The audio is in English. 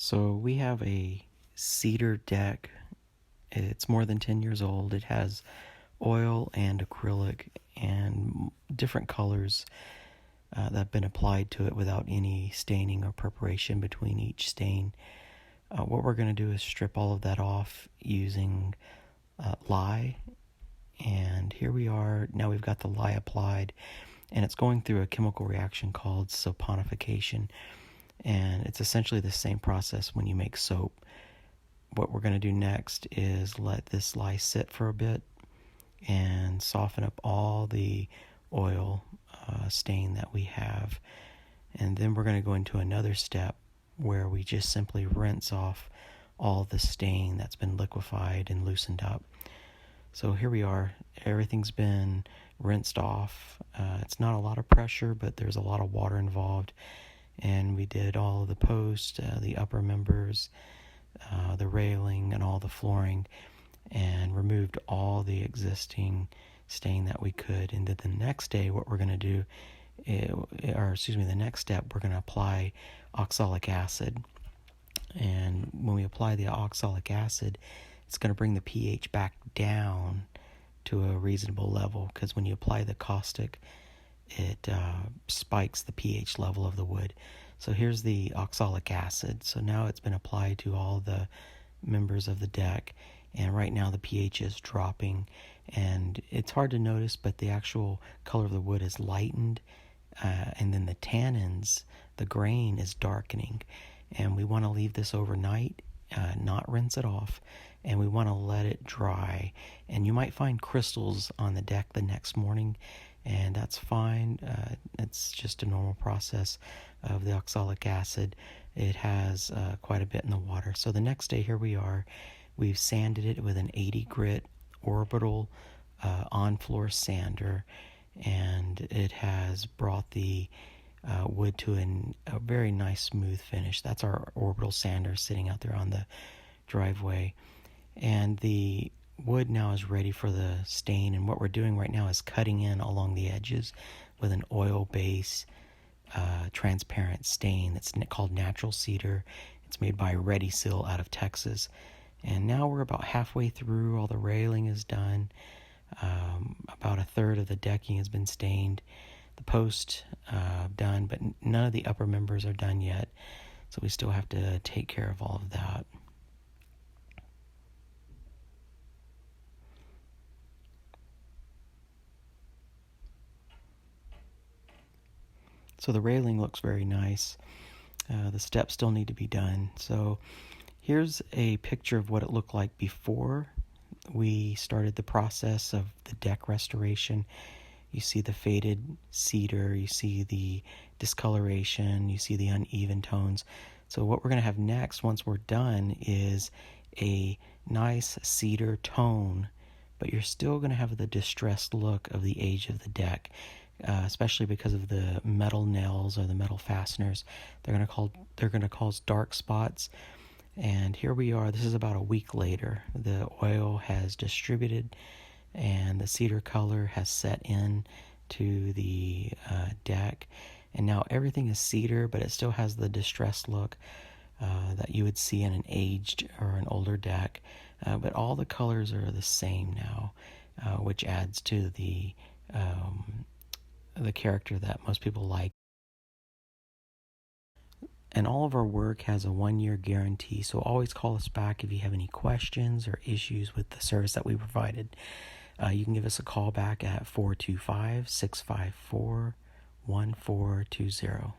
So we have a cedar deck. It's more than 10 years old. It has oil and acrylic and different colors that have been applied to it without any staining or preparation between each stain. What we're going to do is strip all of that off using lye. And here we are. Now we've got the lye applied, and it's going through a chemical reaction called saponification. And it's essentially the same process when you make soap. What we're going to do next is let this lye sit for a bit and soften up all the oil stain that we have. And then we're going to go into another step where we just simply rinse off all the stain that's been liquefied and loosened up. So here we are. Everything's been rinsed off. It's not a lot of pressure, but there's a lot of water involved. And we did all of the posts, the upper members, the railing, and all the flooring, and removed all the existing stain that we could. And then the next day, what we're going to do, the next step, we're going to apply oxalic acid. And when we apply the oxalic acid, it's going to bring the pH back down to a reasonable level, because when you apply the caustic, it spikes the pH level of the wood. So here's the oxalic acid. So now it's been applied to all the members of the deck, and right now the pH is dropping, and it's hard to notice, but the actual color of the wood is lightened, and then the tannins, the grain, is darkening. And we want to leave this overnight, not rinse it off, and we want to let it dry. And you might find crystals on the deck the next morning, and that's fine. It's just a normal process of the oxalic acid. It has quite a bit in the water. So the next day, here we are. We've sanded it with an 80 grit orbital on-floor sander, and it has brought the wood to a very nice smooth finish. That's our orbital sander sitting out there on the driveway. And the wood now is ready for the stain, and what we're doing right now is cutting in along the edges with an oil-based transparent stain that's called natural cedar. It's made by Ready Seal out of Texas. And now we're about halfway through. All the railing is done. About a third of the decking has been stained. The post done, but none of the upper members are done yet. So we still have to take care of all of that. So the railing looks very nice. The steps still need to be done. So here's a picture of what it looked like before we started the process of the deck restoration. You see the faded cedar, you see the discoloration, you see the uneven tones. So what we're going to have next, once we're done, is a nice cedar tone, but you're still going to have the distressed look of the age of the deck. Especially because of the metal nails or the metal fasteners. They're going to cause dark spots. And here we are. This is about a week later. The oil has distributed, and the cedar color has set in to the deck. And now everything is cedar, but it still has the distressed look that you would see in an aged or an older deck. But all the colors are the same now, which adds to the character that most people like. And all of our work has a 1-year guarantee, so always call us back if you have any questions or issues with the service that we provided. You can give us a call back at 425-654-1420.